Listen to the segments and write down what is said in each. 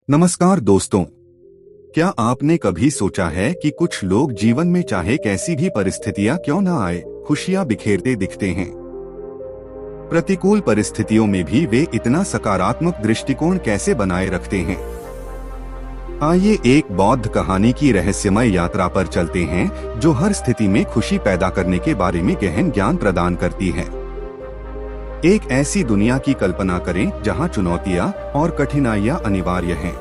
नमस्कार दोस्तों। क्या आपने कभी सोचा है कि कुछ लोग जीवन में चाहे कैसी भी परिस्थितियां क्यों न आए, खुशियां बिखेरते दिखते हैं। प्रतिकूल परिस्थितियों में भी वे इतना सकारात्मक दृष्टिकोण कैसे बनाए रखते हैं। आइए एक बौद्ध कहानी की रहस्यमय यात्रा पर चलते हैं जो हर स्थिति में खुशी पैदा करने के बारे में गहन ज्ञान प्रदान करती है। एक ऐसी दुनिया की कल्पना करें जहां चुनौतियां और कठिनाइयां अनिवार्य हैं।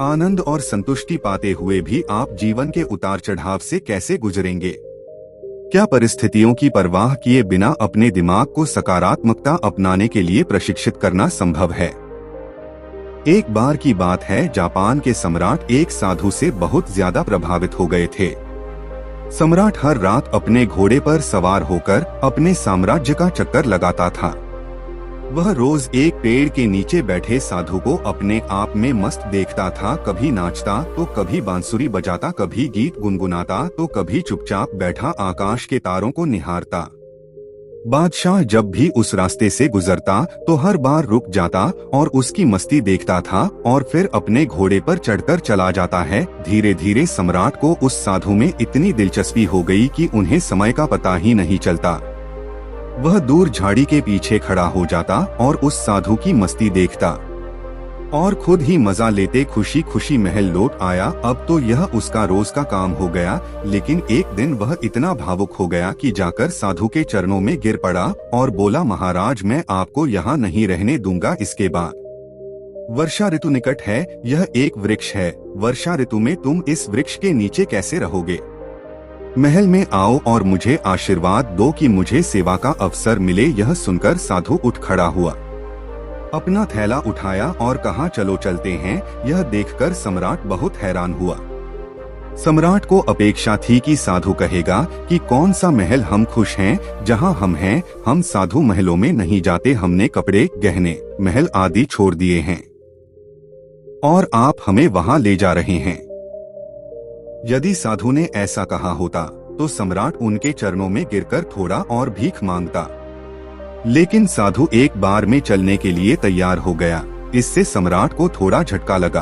आनंद और संतुष्टि पाते हुए भी आप जीवन के उतार चढ़ाव से कैसे गुजरेंगे? क्या परिस्थितियों की परवाह किए बिना अपने दिमाग को सकारात्मकता अपनाने के लिए प्रशिक्षित करना संभव है? एक बार की बात है, जापान के सम्राट एक साधु से बहुत ज्यादा प्रभावित हो गए थे। सम्राट हर रात अपने घोड़े पर सवार होकर अपने साम्राज्य का चक्कर लगाता था। वह रोज एक पेड़ के नीचे बैठे साधु को अपने आप में मस्त देखता था। कभी नाचता तो कभी बांसुरी बजाता, कभी गीत गुनगुनाता तो कभी चुपचाप बैठा आकाश के तारों को निहारता। बादशाह जब भी उस रास्ते से गुजरता तो हर बार रुक जाता और उसकी मस्ती देखता था और फिर अपने घोड़े पर चढ़कर चला जाता है। धीरे धीरे सम्राट को उस साधु में इतनी दिलचस्पी हो गई कि उन्हें समय का पता ही नहीं चलता। वह दूर झाड़ी के पीछे खड़ा हो जाता और उस साधु की मस्ती देखता और खुद ही मजा लेते खुशी खुशी महल लौट आया। अब तो यह उसका रोज का काम हो गया। लेकिन एक दिन वह इतना भावुक हो गया कि जाकर साधु के चरणों में गिर पड़ा और बोला, महाराज, मैं आपको यहाँ नहीं रहने दूंगा इसके बाद। वर्षा ऋतु निकट है, यह एक वृक्ष है। वर्षा ऋतु में तुम इस वृक्ष के नीचे कैसे रहोगे? महल में आओ और मुझे आशीर्वाद दो कि मुझे सेवा का अवसर मिले। यह सुनकर साधु उठ खड़ा हुआ, अपना थैला उठाया और कहा, चलो चलते हैं। यह देखकर सम्राट बहुत हैरान हुआ। सम्राट को अपेक्षा थी कि साधु कहेगा कि कौन सा महल हम खुश हैं जहां हम हैं। हम साधु महलों में नहीं जाते, हमने कपड़े, गहने, महल आदि छोड़ दिए हैं और आप हमें वहां ले जा रहे हैं। यदि साधु ने ऐसा कहा होता तो सम्राट उनके चरणों में गिरकर थोड़ा और भीख मांगता। लेकिन साधु एक बार में चलने के लिए तैयार हो गया। इससे सम्राट को थोड़ा झटका लगा।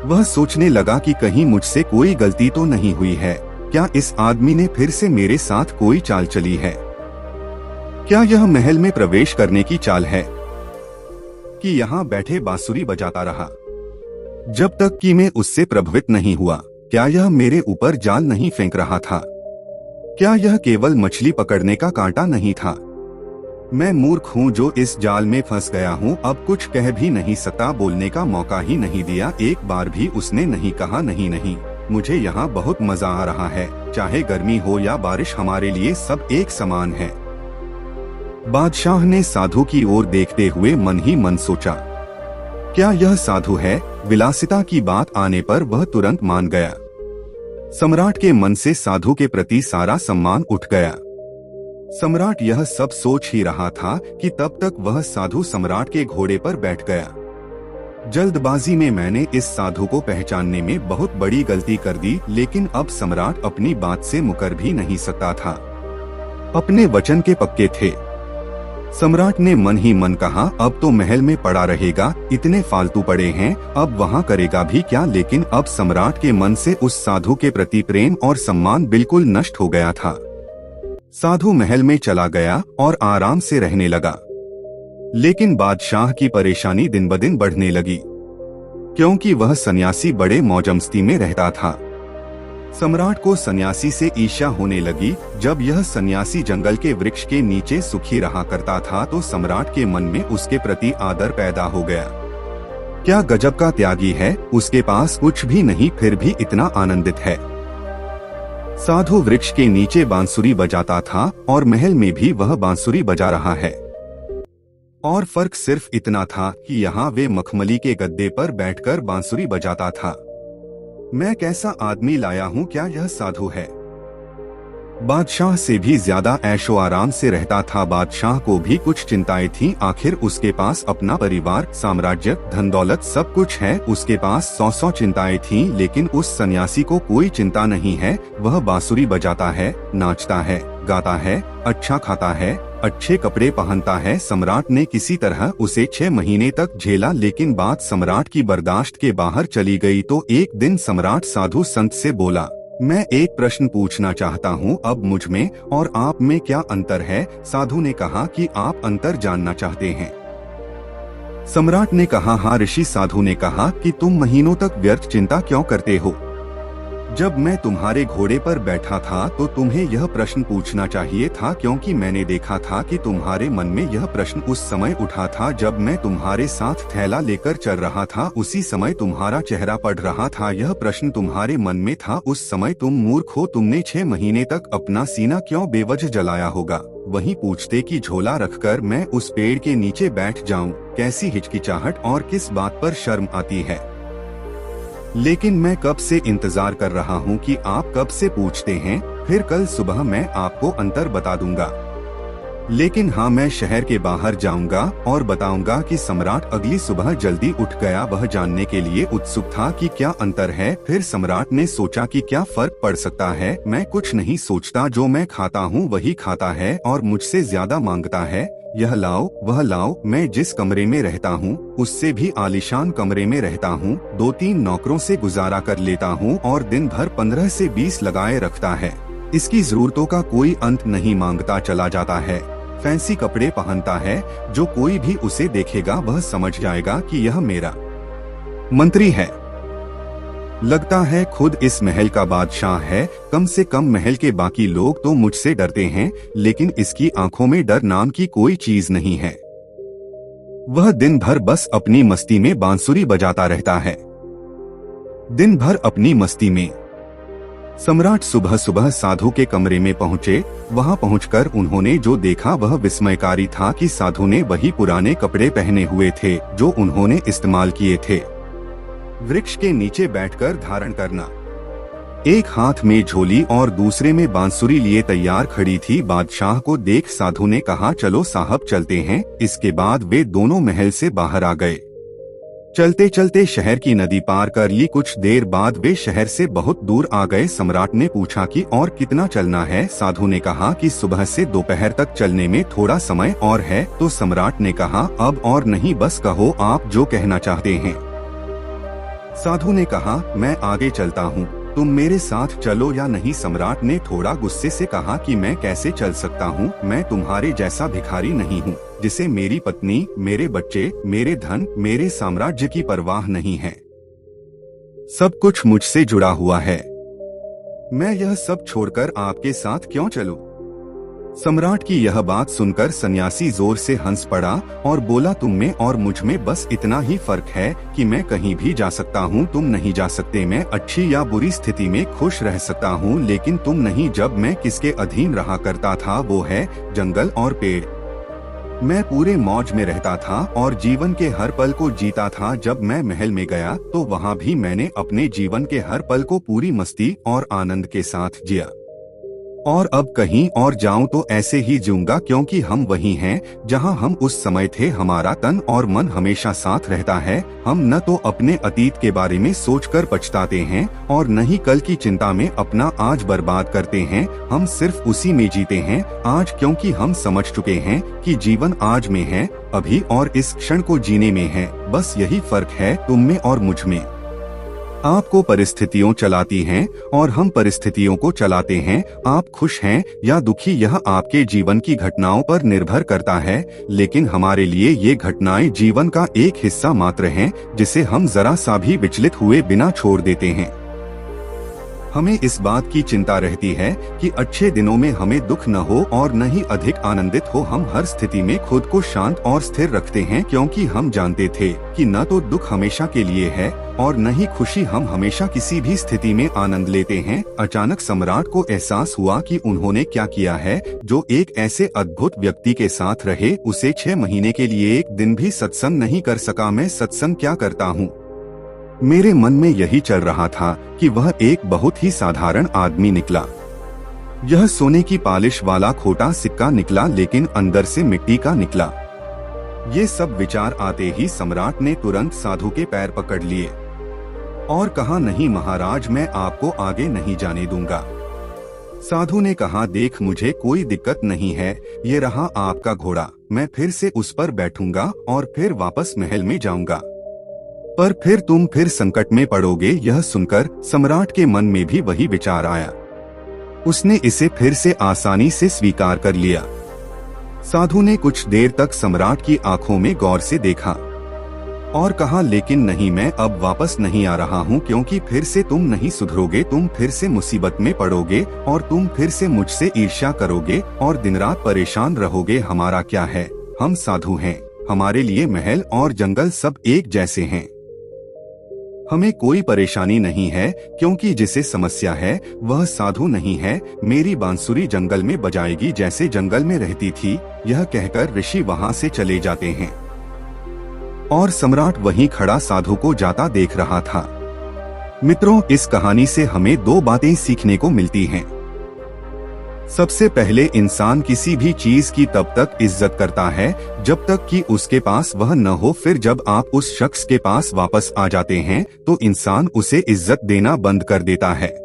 वह सोचने लगा कि कहीं मुझसे कोई गलती तो नहीं हुई है। क्या इस आदमी ने फिर से मेरे साथ कोई चाल चली है? क्या यह महल में प्रवेश करने की चाल है कि यहाँ बैठे बांसुरी बजाता रहा जब तक कि मैं उससे प्रभावित नहीं हुआ? क्या यह मेरे ऊपर जाल नहीं फेंक रहा था? क्या यह केवल मछली पकड़ने का कांटा नहीं था? मैं मूर्ख हूँ जो इस जाल में फंस गया हूँ। अब कुछ कह भी नहीं सकता, बोलने का मौका ही नहीं दिया। एक बार भी उसने नहीं कहा, नहीं नहीं, मुझे यहाँ बहुत मजा आ रहा है। चाहे गर्मी हो या बारिश, हमारे लिए सब एक समान है। बादशाह ने साधु की ओर देखते हुए मन ही मन सोचा, क्या यह साधु है? विलासिता की बात आने पर वह तुरंत मान गया। सम्राट के मन से साधु के प्रति सारा सम्मान उठ गया। सम्राट यह सब सोच ही रहा था कि तब तक वह साधु सम्राट के घोड़े पर बैठ गया। जल्दबाजी में मैंने इस साधु को पहचानने में बहुत बड़ी गलती कर दी। लेकिन अब सम्राट अपनी बात से मुकर भी नहीं सकता था, अपने वचन के पक्के थे। सम्राट ने मन ही मन कहा, अब तो महल में पड़ा रहेगा, इतने फालतू पड़े हैं, अब वहाँ करेगा भी क्या? लेकिन अब सम्राट के मन से उस साधु के प्रति प्रेम और सम्मान बिल्कुल नष्ट हो गया था। साधु महल में चला गया और आराम से रहने लगा। लेकिन बादशाह की परेशानी दिन ब दिन बढ़ने लगी, क्योंकि वह सन्यासी बड़े मौजमस्ती में रहता था। सम्राट को सन्यासी से ईर्ष्या होने लगी। जब यह सन्यासी जंगल के वृक्ष के नीचे सुखी रहा करता था तो सम्राट के मन में उसके प्रति आदर पैदा हो गया। क्या गजब का त्यागी है, उसके पास कुछ भी नहीं फिर भी इतना आनंदित है। साधु वृक्ष के नीचे बांसुरी बजाता था और महल में भी वह बांसुरी बजा रहा है। और फर्क सिर्फ इतना था कि यहाँ वे मखमली के गद्दे पर बैठकर बांसुरी बजाता था। मैं कैसा आदमी लाया हूँ, क्या यह साधु है? बादशाह से भी ज्यादा ऐशो आराम से रहता था। बादशाह को भी कुछ चिंताएं थीं। आखिर उसके पास अपना परिवार, साम्राज्य, धन दौलत सब कुछ है। उसके पास 100 चिंताएं थीं, लेकिन उस सन्यासी को कोई चिंता नहीं है। वह बांसुरी बजाता है, नाचता है, गाता है, अच्छा खाता है, अच्छे कपड़े पहनता है। सम्राट ने किसी तरह उसे 6 महीने तक झेला, लेकिन बात सम्राट की बर्दाश्त के बाहर चली गई। तो एक दिन सम्राट साधु संत से बोला, मैं एक प्रश्न पूछना चाहता हूँ, अब मुझ में और आप में क्या अंतर है? साधु ने कहा कि आप अंतर जानना चाहते हैं। सम्राट ने कहा, हाँ ऋषि। साधु ने कहा कि तुम महीनों तक व्यर्थ चिंता क्यों करते हो? जब मैं तुम्हारे घोड़े पर बैठा था तो तुम्हें यह प्रश्न पूछना चाहिए था, क्योंकि मैंने देखा था कि तुम्हारे मन में यह प्रश्न उस समय उठा था जब मैं तुम्हारे साथ थैला लेकर चल रहा था। उसी समय तुम्हारा चेहरा पढ़ रहा था। यह प्रश्न तुम्हारे मन में था। उस समय तुम मूर्ख हो। तुमने 6 महीने तक अपना सीना क्यों बेवजह जलाया होगा? वहीं पूछते कि झोला रखकर मैं उस पेड़ के नीचे बैठ जाऊं, कैसी हिचकिचाहट और किस बात पर शर्म आती है। लेकिन मैं कब से इंतजार कर रहा हूँ कि आप कब से पूछते हैं। फिर कल सुबह मैं आपको अंतर बता दूंगा। लेकिन हाँ, मैं शहर के बाहर जाऊंगा और बताऊंगा कि सम्राट अगली सुबह जल्दी उठ गया। वह जानने के लिए उत्सुक था कि क्या अंतर है। फिर सम्राट ने सोचा कि क्या फर्क पड़ सकता है। मैं कुछ नहीं सोचता, जो मैं खाता हूँ वही खाता है और मुझसे ज्यादा मांगता है। यह लाओ वह लाओ। मैं जिस कमरे में रहता हूँ उससे भी आलीशान कमरे में रहता हूँ। 2-3 नौकरों से गुजारा कर लेता हूँ और दिन भर 15 से 20 लगाए रखता है। इसकी जरूरतों का कोई अंत नहीं, मांगता चला जाता है। फैंसी कपड़े पहनता है, जो कोई भी उसे देखेगा वह समझ जाएगा कि यह मेरा मंत्री है। लगता है खुद इस महल का बादशाह है। कम से कम महल के बाकी लोग तो मुझसे डरते हैं, लेकिन इसकी आंखों में डर नाम की कोई चीज नहीं है। वह दिन भर बस अपनी मस्ती में बांसुरी बजाता रहता है। दिन भर अपनी मस्ती में। सम्राट सुबह सुबह साधु के कमरे में पहुंचे। वहां पहुंचकर उन्होंने जो देखा वह विस्मयकारी था कि साधु ने वही पुराने कपड़े पहने हुए थे जो उन्होंने इस्तेमाल किए थे वृक्ष के नीचे बैठकर धारण करना। एक हाथ में झोली और दूसरे में बांसुरी लिए तैयार खड़ी थी। बादशाह को देख साधु ने कहा, चलो साहब चलते हैं। इसके बाद वे दोनों महल से बाहर आ गए। चलते चलते शहर की नदी पार कर ली। कुछ देर बाद वे शहर से बहुत दूर आ गए। सम्राट ने पूछा कि और कितना चलना है? साधु ने कहा कि सुबह से दोपहर तक चलने में थोड़ा समय और है। तो सम्राट ने कहा, अब और नहीं, बस कहो आप जो कहना चाहते हैं। साधु ने कहा, मैं आगे चलता हूँ, तुम मेरे साथ चलो या नहीं? सम्राट ने थोड़ा गुस्से से कहा कि मैं कैसे चल सकता हूँ? मैं तुम्हारे जैसा भिखारी नहीं हूँ जिसे मेरी पत्नी, मेरे बच्चे, मेरे धन, मेरे साम्राज्य की परवाह नहीं है। सब कुछ मुझसे जुड़ा हुआ है। मैं यह सब छोड़कर आपके साथ क्यों चलूं? सम्राट की यह बात सुनकर सन्यासी जोर से हंस पड़ा और बोला, तुम में और मुझ में बस इतना ही फर्क है कि मैं कहीं भी जा सकता हूँ, तुम नहीं जा सकते। मैं अच्छी या बुरी स्थिति में खुश रह सकता हूँ, लेकिन तुम नहीं। जब मैं किसके अधीन रहा करता था वो है जंगल और पेड़। मैं पूरे मौज में रहता था और जीवन के हर पल को जीता था। जब मैं महल में गया तो वहाँ भी मैंने अपने जीवन के हर पल को पूरी मस्ती और आनंद के साथ जिया। और अब कहीं और जाऊं तो ऐसे ही जीऊंगा, क्योंकि हम वही हैं जहां हम उस समय थे। हमारा तन और मन हमेशा साथ रहता है। हम न तो अपने अतीत के बारे में सोचकर पछताते हैं और न ही कल की चिंता में अपना आज बर्बाद करते हैं। हम सिर्फ उसी में जीते हैं आज, क्योंकि हम समझ चुके हैं कि जीवन आज में है, अभी, और इस क्षण को जीने में है। बस यही फर्क है तुम में और मुझ में। आपको परिस्थितियों चलाती हैं और हम परिस्थितियों को चलाते हैं। आप खुश हैं या दुखी यह आपके जीवन की घटनाओं पर निर्भर करता है, लेकिन हमारे लिए ये घटनाएं जीवन का एक हिस्सा मात्र हैं जिसे हम जरा सा भी विचलित हुए बिना छोड़ देते हैं। हमें इस बात की चिंता रहती है कि अच्छे दिनों में हमें दुख न हो और न ही अधिक आनंदित हो। हम हर स्थिति में खुद को शांत और स्थिर रखते हैं, क्योंकि हम जानते थे कि न तो दुख हमेशा के लिए है और न ही खुशी। हम हमेशा किसी भी स्थिति में आनंद लेते हैं। अचानक सम्राट को एहसास हुआ कि उन्होंने क्या किया है जो एक ऐसे अद्भुत व्यक्ति के साथ रहे। उसे 6 महीने के लिए एक दिन भी सत्संग नहीं कर सका। मैं सत्संग क्या करता हूँ? मेरे मन में यही चल रहा था कि वह एक बहुत ही साधारण आदमी निकला। यह सोने की पॉलिश वाला खोटा सिक्का निकला, लेकिन अंदर से मिट्टी का निकला। ये सब विचार आते ही सम्राट ने तुरंत साधु के पैर पकड़ लिए और कहा, नहीं महाराज, मैं आपको आगे नहीं जाने दूंगा। साधु ने कहा, देख मुझे कोई दिक्कत नहीं है, ये रहा आपका घोड़ा, मैं फिर से उस पर बैठूंगा और फिर वापस महल में जाऊंगा। पर फिर तुम फिर संकट में पड़ोगे। यह सुनकर सम्राट के मन में भी वही विचार आया। उसने इसे फिर से आसानी से स्वीकार कर लिया। साधु ने कुछ देर तक सम्राट की आंखों में गौर से देखा और कहा, लेकिन नहीं, मैं अब वापस नहीं आ रहा हूँ, क्योंकि फिर से तुम नहीं सुधरोगे, तुम फिर से मुसीबत में पड़ोगे और तुम फिर से मुझसे ईर्ष्या करोगे और दिन रात परेशान रहोगे। हमारा क्या है, हम साधु हैं, हमारे लिए महल और जंगल सब एक जैसे हैं। हमें कोई परेशानी नहीं है, क्योंकि जिसे समस्या है वह साधु नहीं है। मेरी बांसुरी जंगल में बजाएगी जैसे जंगल में रहती थी। यह कहकर ऋषि वहां से चले जाते हैं और सम्राट वहीं खड़ा साधु को जाता देख रहा था। मित्रों, इस कहानी से हमें दो बातें सीखने को मिलती हैं। सबसे पहले, इंसान किसी भी चीज की तब तक इज्जत करता है जब तक कि उसके पास वह न हो। फिर जब आप उस शख्स के पास वापस आ जाते हैं तो इंसान उसे इज्जत देना बंद कर देता है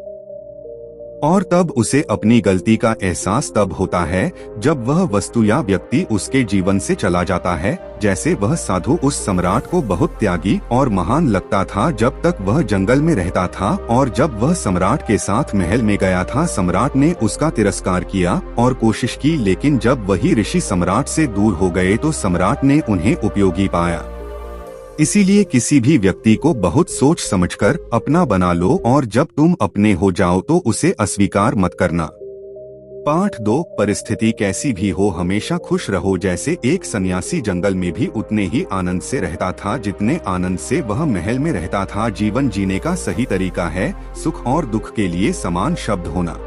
और तब उसे अपनी गलती का एहसास तब होता है जब वह वस्तु या व्यक्ति उसके जीवन से चला जाता है। जैसे वह साधु उस सम्राट को बहुत त्यागी और महान लगता था जब तक वह जंगल में रहता था, और जब वह सम्राट के साथ महल में गया था सम्राट ने उसका तिरस्कार किया और कोशिश की, लेकिन जब वही ऋषि सम्राट से दूर हो गए तो सम्राट ने उन्हें उपयोगी पाया। इसीलिए किसी भी व्यक्ति को बहुत सोच समझकर अपना बना लो, और जब तुम अपने हो जाओ तो उसे अस्वीकार मत करना। पाठ 2, परिस्थिति कैसी भी हो हमेशा खुश रहो। जैसे एक सन्यासी जंगल में भी उतने ही आनंद से रहता था जितने आनंद से वह महल में रहता था। जीवन जीने का सही तरीका है सुख और दुख के लिए समान शब्द होना।